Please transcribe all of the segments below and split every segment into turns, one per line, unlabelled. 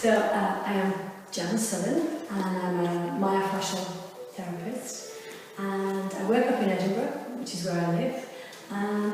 So I am Jan Southern, and I'm a myofascial therapist, and I work up in Edinburgh, which is where I live, and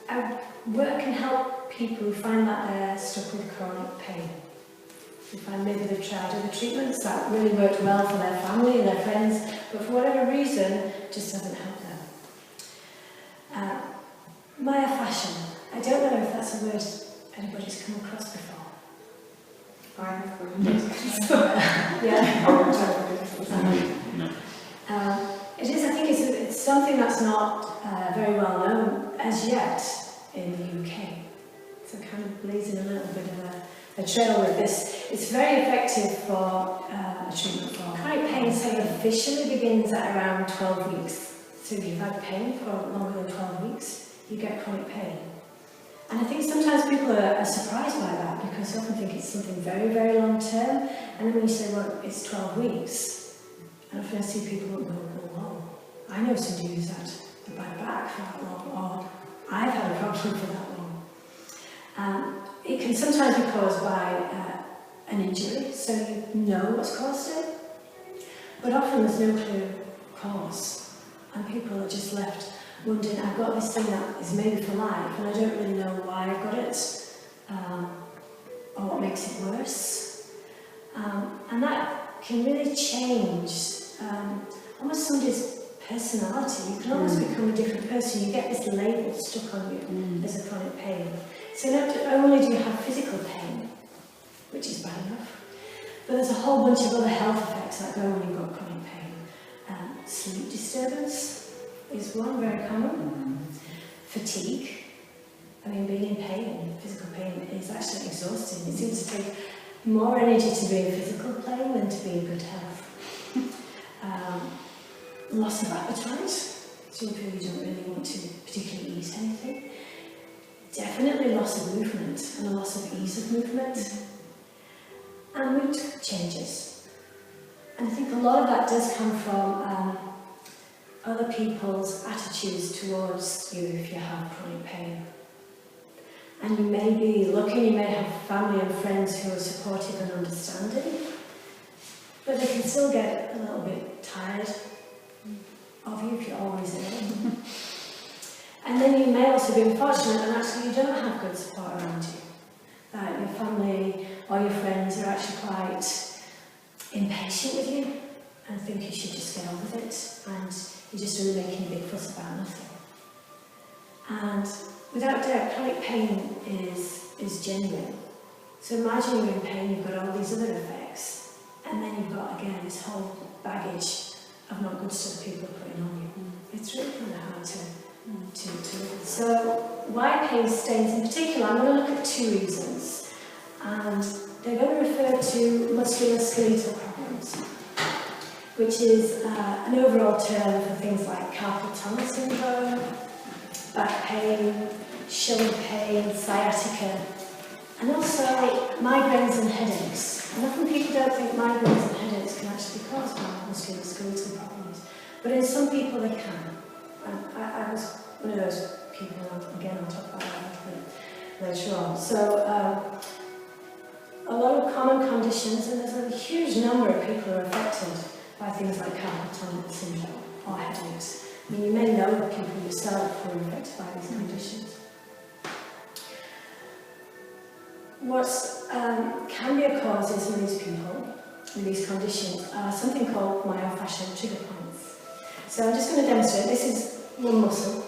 I work and help people who find that they're stuck with chronic pain. Who find maybe they've tried other treatments that really worked well for their family and their friends, but for whatever reason, it just hasn't helped them. Myofascial. I don't know if that's a word anybody's come across before.
I have
it is, I think it's something that's not very well known as yet in the UK. So kind of blazing a little bit of a trail with this. It's very effective for a treatment for chronic pain. Say officially begins at around 12 weeks. So if you've had pain for longer than 12 weeks, you get chronic pain. And I think sometimes people are surprised by that because they often think it's something very, very long term. And then when you say, well, it's 12 weeks, and often I see people go, whoa, I know somebody who's had a bad back for that long, or I've had a problem for that long. It can sometimes be caused by an injury, so you know what's caused it, but often there's no clear cause, and people are just left wondering, I've got this thing that is maybe for life, and I don't really know why I've got it, or what makes it worse. And that can really change almost somebody's personality. You can almost become a different person. You get this label stuck on you as a chronic pain. So not only do you have physical pain, which is bad enough, but there's a whole bunch of other health effects that go when you've got chronic pain. Sleep disturbance is one, very common. Fatigue. I mean, being in pain, physical pain, is actually exhausting. It seems to take more energy to be in physical pain than to be in good health. Loss of appetite. So you feel you don't really want to particularly eat anything. Definitely loss of movement and a loss of ease of movement. And mood changes. And I think a lot of that does come from other people's attitudes towards you if you have chronic pain. And you may be lucky, you may have family and friends who are supportive and understanding, but they can still get a little bit tired of you if you're always ill. And then you may also be unfortunate and actually you don't have good support around you. That your family or your friends are actually quite impatient with you and think you should just get on with it, and you're just really making a big fuss about nothing. And without doubt, chronic pain is genuine. So imagine you're in pain, you've got all these other effects, and then you've got, again, this whole baggage of not good stuff people are putting on you. It's really kind of hard to live with. So why pain stains in particular, I'm going to look at two reasons. And they're going to refer to musculoskeletal problems, which is an overall term for things like carpal tunnel syndrome, back pain, shoulder pain, sciatica, and also migraines and headaches. And often people don't think migraines and headaches can actually be caused by musculoskeletal problems, but in some people they can. And I was one of those people, and again I'll talk about that a little bit later on. So a lot of common conditions, and there's a huge number of people who are affected by things like carpal tunnel syndrome or headaches. I mean, you may know people yourself who are affected by these conditions. What can be a causes in these people with these conditions are something called myofascial trigger points. So I'm just going to demonstrate. This is one muscle,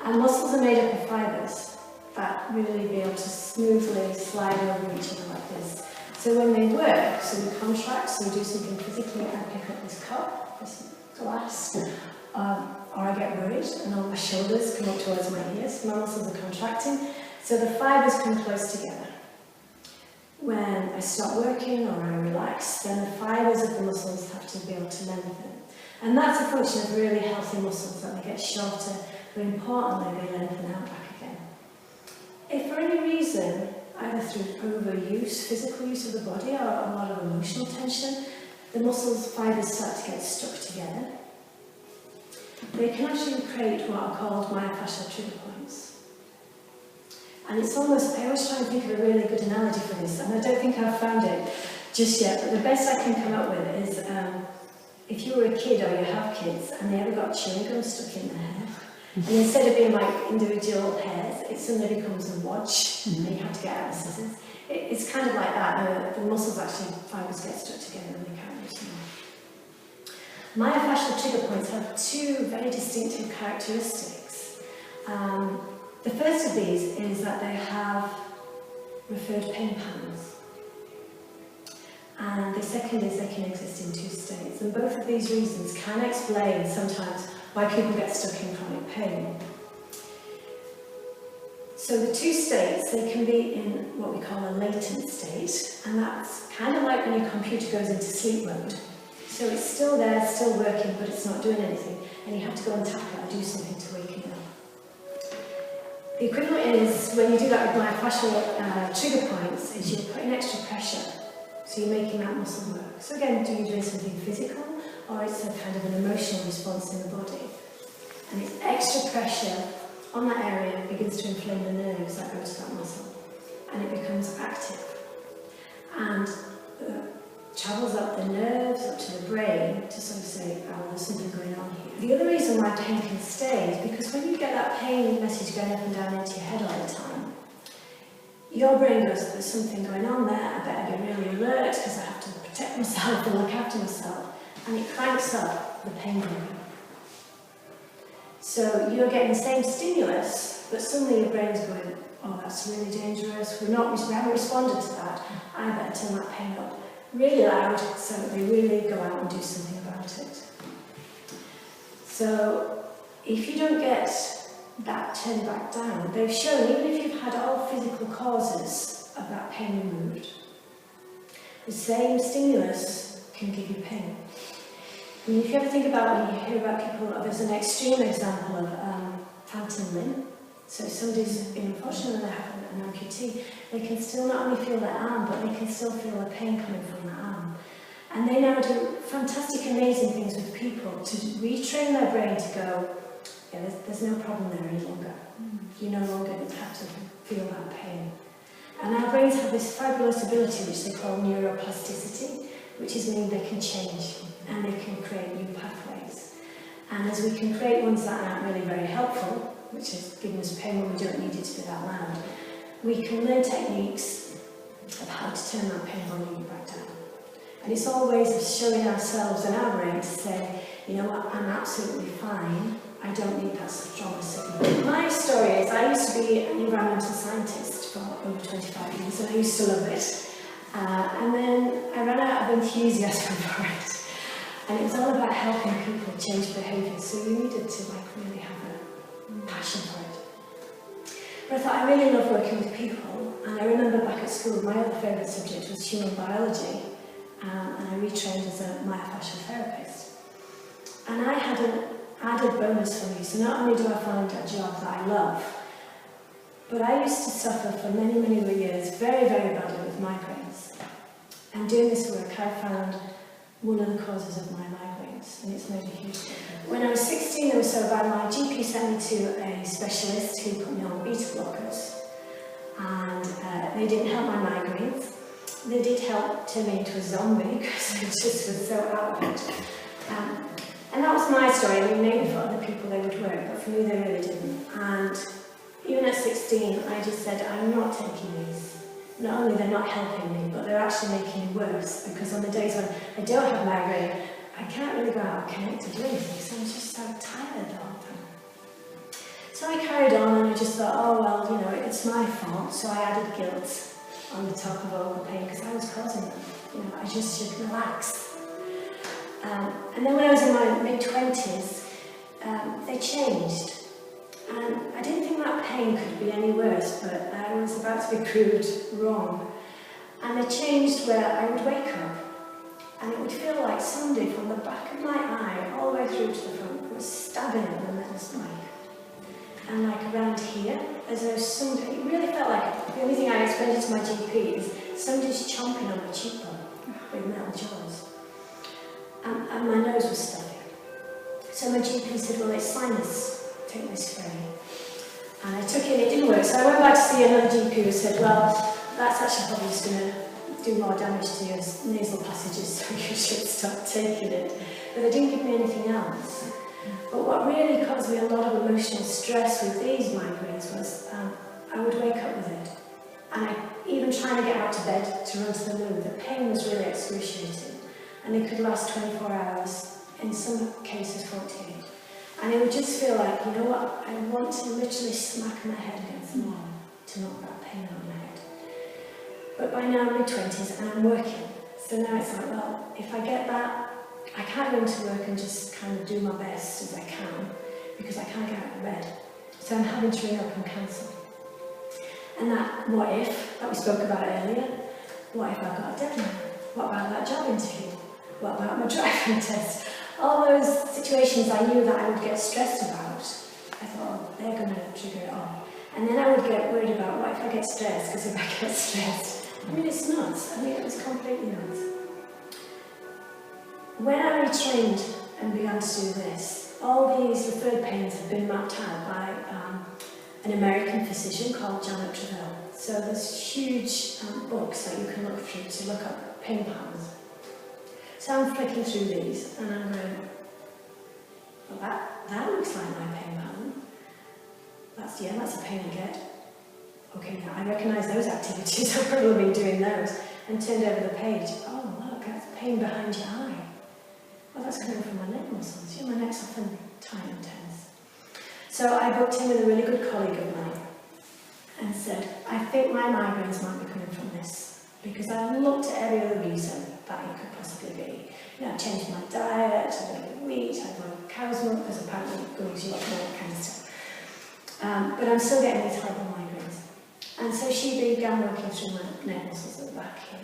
and muscles are made up of fibres that really be able to smoothly slide over each other like this. So when they work, so we contract, so we do something physically, I pick up this cup, this glass, or I get worried and all my shoulders come up towards my ears, my muscles are contracting, so the fibres come close together. When I stop working or I relax, then the fibres of the muscles have to be able to lengthen. And that's a function of really healthy muscles, that they get shorter, but importantly they lengthen out back again. If for any reason, either through overuse, physical use of the body, or a lot of emotional tension, the muscles' fibres start to get stuck together, they can actually create what are called myofascial trigger points. And it's almost, I always try and think of a really good analogy for this, and I don't think I've found it just yet, but the best I can come up with is if you were a kid or you have kids and they ever got chewing gum stuck in their hair, and instead of being like individual hairs, it suddenly becomes a watch, and you have to get out the scissors. It's kind of like that. The muscles actually, fibres get stuck together and they can't move anymore. Myofascial trigger points have two very distinctive characteristics. The first of these is that they have referred pain patterns. And the second is they can exist in two states. And both of these reasons can explain sometimes why people get stuck in chronic pain. So the two states, they can be in what we call a latent state, and that's kind of like when your computer goes into sleep mode. So it's still there, still working, but it's not doing anything, and you have to go and tap it or do something to wake it up. The equivalent is, when you do that with myofascial trigger points, is you're putting extra pressure, so you're making that muscle work. So again, do you do something physical, or it's a kind of an emotional response in the body? And it's extra pressure on that area begins to inflame the nerves that go to that muscle, and it becomes active. And travels up the nerves, up to the brain, to sort of say, oh, there's something going on here. The other reason why pain can stay is because when you get that pain message going up and down into your head all the time, your brain goes, there's something going on there, I better be really alert because I have to protect myself and look after myself. And it cranks up the pain level. So you're getting the same stimulus, but suddenly your brain's going, oh, that's really dangerous, we haven't responded to that, I better turn that pain up really loud so that they really go out and do something about it. So if you don't get that turned back down, they've shown, even if you've had all physical causes of that pain removed, the same stimulus can give you pain. I mean, if you ever think about when you hear about people, there's an extreme example of phantom limb. So if somebody's been unfortunate and they have an amputee, they can still not only feel their arm, but they can still feel the pain coming from their arm. And they now do fantastic, amazing things with people to retrain their brain to go, yeah, there's no problem there any longer. You no longer have to feel that pain. And our brains have this fabulous ability, which they call neuroplasticity, which is meaning they can change and they can create new pathways. And as we can create ones that aren't really very helpful, which is giving us pain when we don't need it to be that loud, we can learn techniques of how to turn that pain volume back down. And it's all ways of showing ourselves and our brain to say, you know what, I'm absolutely fine, I don't need that strong signal. My story is, I used to be an environmental scientist for over 25 years, and I used to love it. And then I ran out of enthusiasm for it. And it was all about helping people change behaviour, so you needed to really have a passion for it. But I thought, I really love working with people, and I remember back at school, my other favourite subject was human biology, and I retrained as a myofascial therapist. And I had an added bonus for me, so not only do I find a job that I love, but I used to suffer for many, many years very, very badly with migraines. And doing this work, I found one of the causes of my migraines, and it's made a huge difference. When I was 16, they were so bad, my GP sent me to a specialist who put me on beta blockers, and they didn't help my migraines. They did help turn me into a zombie, because it just was so out of it. And that was my story. I mean, maybe for other people they would work, but for me they really didn't. And even at 16, I just said, I'm not taking these. Not only they're not helping me, but they're actually making me worse, because on the days when I don't have migraine, I can't really go out and connect to do anything, so I'm just so tired all the time. So I carried on, and I just thought, oh well, you know, it's my fault, so I added guilt on the top of all the pain, because I was causing them. You know, I just should relax. And then when I was in my mid-20s, they changed. And I didn't think that pain could be any worse, but I was about to be proved wrong. And they changed where I would wake up, and it would feel like somebody from the back of my eye, all the way through to the front, was stabbing at the metal spike. And like around here, as though somebody, it really felt like, the only thing I explained it to my GP is, somebody's chomping on my cheekbone with metal jaws. And my nose was stuffy. So my GP said, well, it's sinus, take this spray. And I took it didn't work. So I went back to see another GP who said, well, that's actually probably just going to do more damage to your nasal passages, so you should stop taking it. But they didn't give me anything else. But what really caused me a lot of emotional stress with these migraines was I would wake up with it. And even trying to get out to bed to run to the loo, the pain was really excruciating. And it could last 24 hours, in some cases 48. And it would just feel like, you know what, I want to literally smack my head against the wall to knock that pain out of my head. But by now I'm mid-20s and I'm working. So now it's like, well, if I get that, I can't go into work and just kind of do my best as I can because I can't get out of bed. So I'm having to ring up and cancel. And that what if, that we spoke about earlier, what if I got a deadline? What about that job interview? What about my driving test? All those situations I knew that I would get stressed about, I thought, oh, they're going to trigger it on. And then I would get worried about, what if I get stressed? Because if I get stressed, I mean, it's nuts. I mean, it was completely nuts. When I retrained and began to do this, all these referred pains have been mapped out by an American physician called Janet Travell. So there's huge books that you can look through to look up pain patterns. So I'm flicking through these and I'm going, well, that looks like my pain pattern. That's a pain I get. Okay, now I recognise those activities. I've probably been doing those. And turned over the page. Oh, look, that's pain behind your eye. Well, that's coming from my neck muscles. Yeah, my neck's often tight and tense. So I booked in with a really good colleague of mine and said, I think my migraines might be coming from this. Because I looked at every other reason that it could possibly be. You know, I changed my diet, I don't eat wheat, I don't cow's milk, because apparently it goes you up and all that kind of stuff. But I'm still getting these horrible migraines. And so she began working through my neck muscles at the back here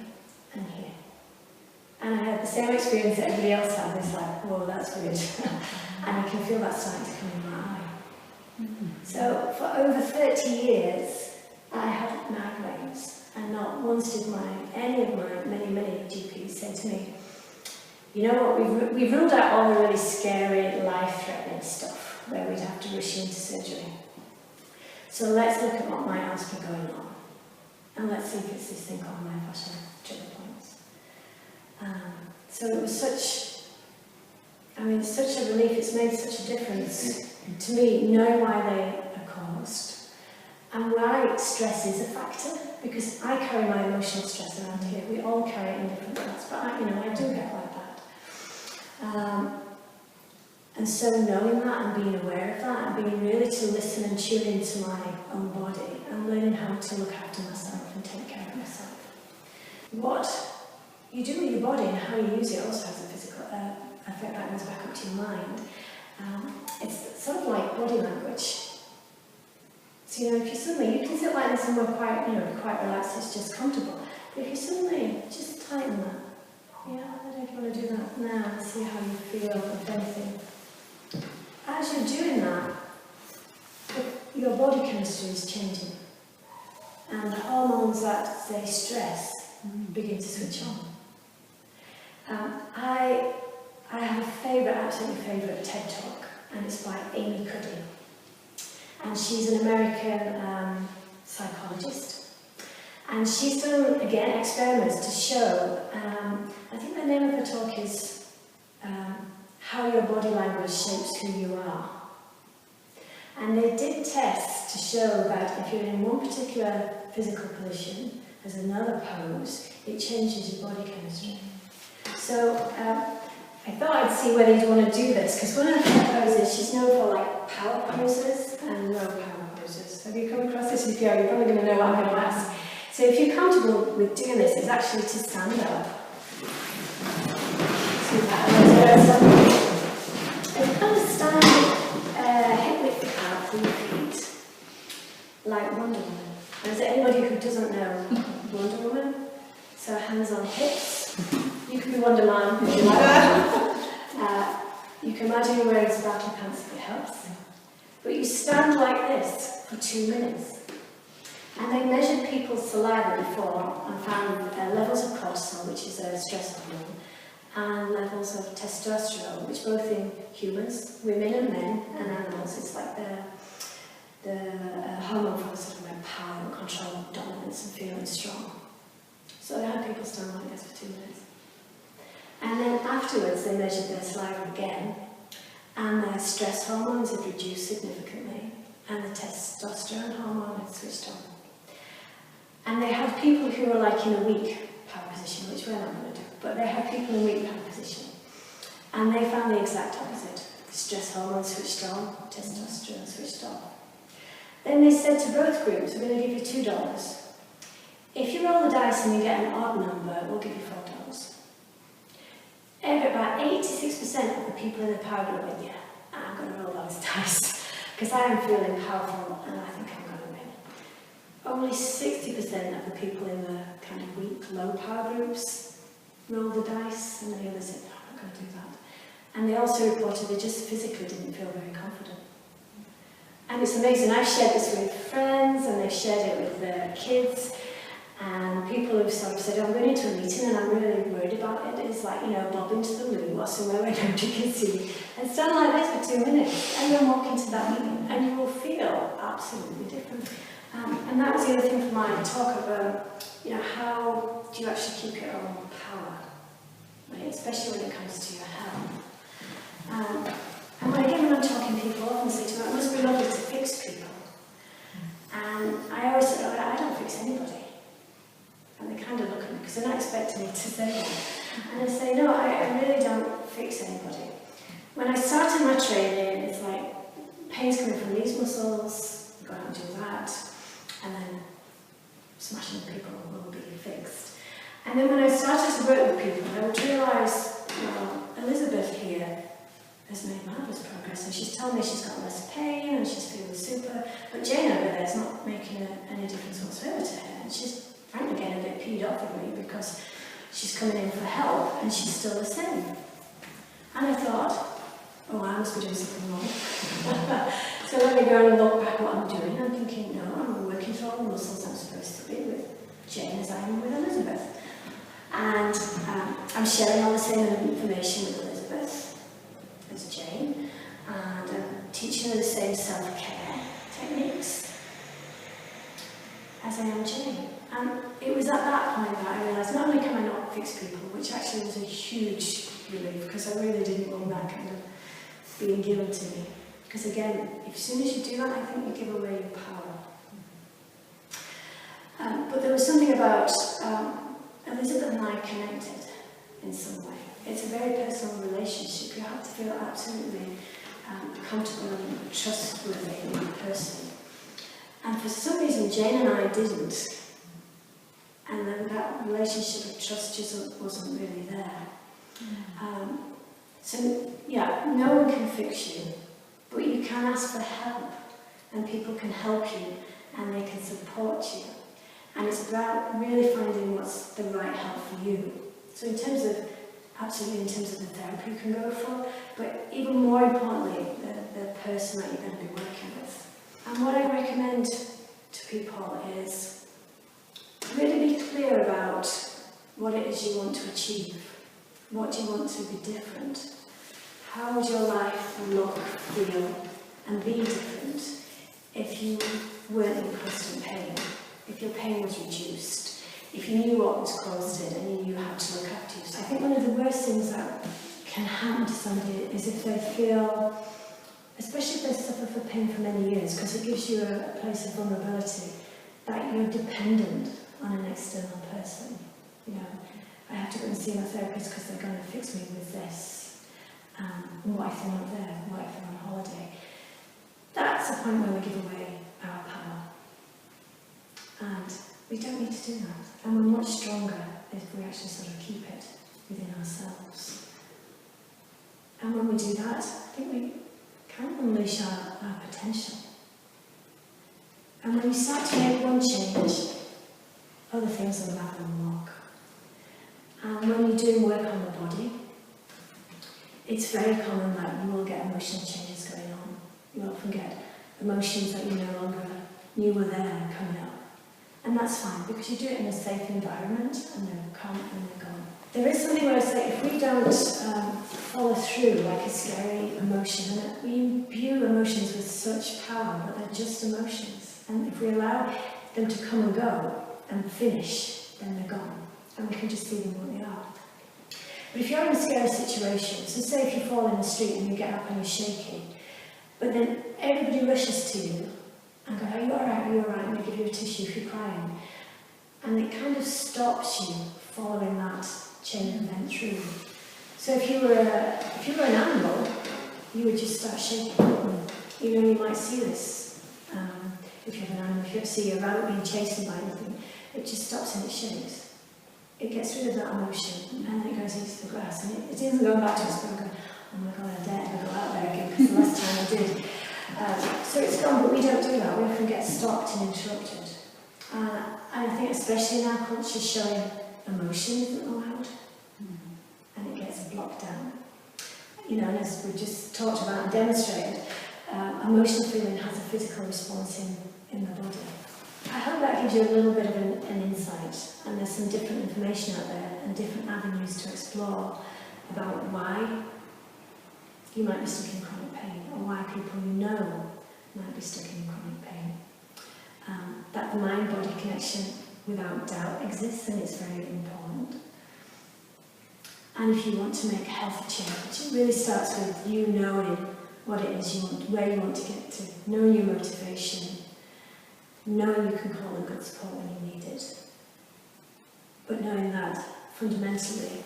and here. And I had the same experience that everybody else had. It's like, whoa, that's weird. And I can feel that starting to come in my eye. So for over 30 years, I had migraines. And not once did any of my many GPs say to me, you know what, we've ruled out all the really scary, life-threatening stuff where we'd have to rush into surgery. So let's look at what might else be going on. And let's see if it's this thing called myofascial trigger points. So it was such a relief. It's made such a difference to me knowing why they are caused and why stress is a factor. Because I carry my emotional stress around here. We all carry it in different parts, but I do get like that. And so knowing that and being aware of that and being really to listen and tune into my own body and learning how to look after myself and take care of myself. What you do with your body and how you use it also has a physical effect that goes back up to your mind. It's sort of like body language. So, you know, if you can sit like this and we're quite relaxed, it's just comfortable. But if you suddenly just tighten that, yeah, I don't know if you want to do that now and see how you feel, if anything. As you're doing that, your body chemistry is changing. And the hormones that say stress begin to switch on. I have a absolutely favourite TED Talk, and it's by Amy Cuddy. And she's an American psychologist. And she's done, again, experiments to show, I think the name of the talk is How Your Body Language Shapes Who You Are. And they did tests to show that if you're in one particular physical position, as another pose, it changes your body chemistry. So I thought I'd see whether you'd want to do this, because one of her poses, she's known for like power poses and low power poses. Have you come across this? If you are, you're probably going to know what I'm going to ask. So if you're comfortable with doing this, it's actually to stand up. And kind of stand hip width apart from your feet, like Wonder Woman. And is there anybody who doesn't know Wonder Woman? So hands on hips. You can be Wonder Man if you like. You can imagine you're wearing sparkly pants if it helps. But you stand like this for 2 minutes. And they measured people's saliva before and found levels of cortisol, which is a stress hormone, and levels of testosterone, which both in humans, women and men, and animals, it's like the hormone for sort of like power and control, dominance and feeling strong. So they had people stand like this for 2 minutes. And then afterwards they measured their saliva again, and their stress hormones had reduced significantly, and the testosterone hormone had switched on. And they had people who were like in a weak power position, which we're not going to do, but they had people in a weak power position. And they found the exact opposite. Stress hormones switched on, testosterone switched off. Then they said to both groups, we're going to give you $2. If you roll the dice and you get an odd number, we'll give you $4. About 86% of the people in the power group went, yeah, I'm going to roll those dice, because I am feeling powerful and I think I'm going to win. Only 60% of the people in the kind of weak, low power groups rolled the dice, and the others said, no, I'm not going to do that. And they also reported they just physically didn't feel very confident. And it's amazing, I've shared this with friends, and they've shared it with their kids, and people have sort of said, I'm going into a meeting and I'm really worried about it. It's like, you know, bob into the loo or somewhere where nobody can see, and stand like this for 2 minutes, and then walk into that meeting, and you will feel absolutely different. And that was the other thing for my talk of, you know, how do you actually keep your own power, right? Especially when it comes to your health. And when I'm talking to people, I often say to them, it must be lovely to fix people. And I always say, oh, I don't fix anybody. And they kind of look at me because they're not expecting me to say that. And I say, no, I really don't fix anybody. When I started my training, it's like pain's coming from these muscles, go out and do that, and then smashing people will be fixed. And then when I started to work with people, I would realise, well, Elizabeth here has made marvellous progress, and she's told me she's got less pain and she's feeling super, but Jane over there is not making any difference whatsoever to her, and she's frankly getting a bit peed off with me because she's coming in for help and she's still the same. And I thought, oh, I must be doing something wrong. So let me go and look back what I'm doing. I'm thinking, no, I'm working through all the muscles I'm supposed to be with Jane as I am with Elizabeth. And I'm sharing all the same information with Elizabeth as Jane, and I'm teaching her the same self-care techniques as I am Jane. And it was at that point that I realised not only can I not fix people, which actually was a huge relief, because I really didn't want that kind of being given to me. Because again, as soon as you do that, I think you give away your power. But there was something about Elizabeth and I connected in some way. It's a very personal relationship. You have to feel absolutely comfortable and trustworthy in that person. And for some reason, Jane and I didn't. And then that relationship of trust just wasn't really there. So, yeah, no one can fix you, but you can ask for help, and people can help you, and they can support you. And it's about really finding what's the right help for you. So in terms of, absolutely in terms of the therapy you can go for, but even more importantly, the person that you're going to be working with. And what I recommend to people is really be clear about what it is you want to achieve. What do you want to be different? How would your life look, feel, and be different if you weren't in constant pain? If your pain was reduced? If you knew what was caused it and you knew how to look after yourself? I think one of the worst things that can happen to somebody is if they feel, especially if they suffer for pain for many years, because it gives you a place of vulnerability, that you're dependent on an external person. You know, I have to go and see my therapist because they're going to fix me with this. What if they're not there? What if they're on holiday? That's the point where we give away our power. And we don't need to do that. And we're much stronger if we actually sort of keep it within ourselves. And when we do that, I think we can unleash our potential. And when you start to make one change, other things will happen and walk. And when you're doing work on the body, it's very common that you will get emotional changes going on. You often get emotions that you no longer knew were there coming up. And that's fine, because you do it in a safe environment, and they're calm and they're gone. there is something where it's like if we don't follow through like a scary emotion, and we imbue emotions with such power, but they're just emotions. And if we allow them to come and go and finish, then they're gone. And we can just see them what they are. But if you're in a scary situation, so say if you fall in the street and you get up and you're shaking, but then everybody rushes to you and go, are you alright, are you alright? And they give you a tissue if you're crying. And it kind of stops you following that chain of event through. So if you were an animal, you would just start shaking. You know, you might see this. If you have an animal, if you ever see a rabbit being chased by anything, it just stops and it shakes. It gets rid of that emotion, and then it goes into the grass, and it isn't going back to us, but going, oh my God, I dare never go out there again, because the last time I did. So it's gone, but we don't do that. We often get stopped and interrupted. And I think especially in our culture, showing emotion isn't allowed, and it gets blocked down. You know, and as we just talked about and demonstrated, emotional feeling has a physical response in the body. I hope that gives you a little bit of an insight, and there's some different information out there and different avenues to explore about why you might be stuck in chronic pain, or why people you know might be stuck in chronic pain. That the mind-body connection without doubt exists, and it's very important. And if you want to make healthy change, it really starts with you knowing what it is you want, where you want to get to, knowing your motivation, knowing you can call in good support when you need it, but knowing that fundamentally,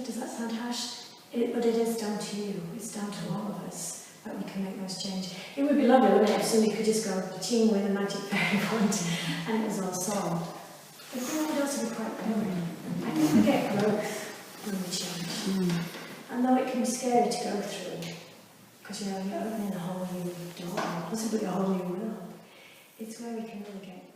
does that sound harsh? But it is down to you, it's down to all of us that we can make those changes. It would be lovely, wouldn't it, if somebody could just go ching with a magic fairy wand and it was all solved. But I think that would also be quite boring. I think we get growth when we change. And though it can be scary to go through, because you know, you're opening a whole new door, possibly a whole new world, it's where we can really get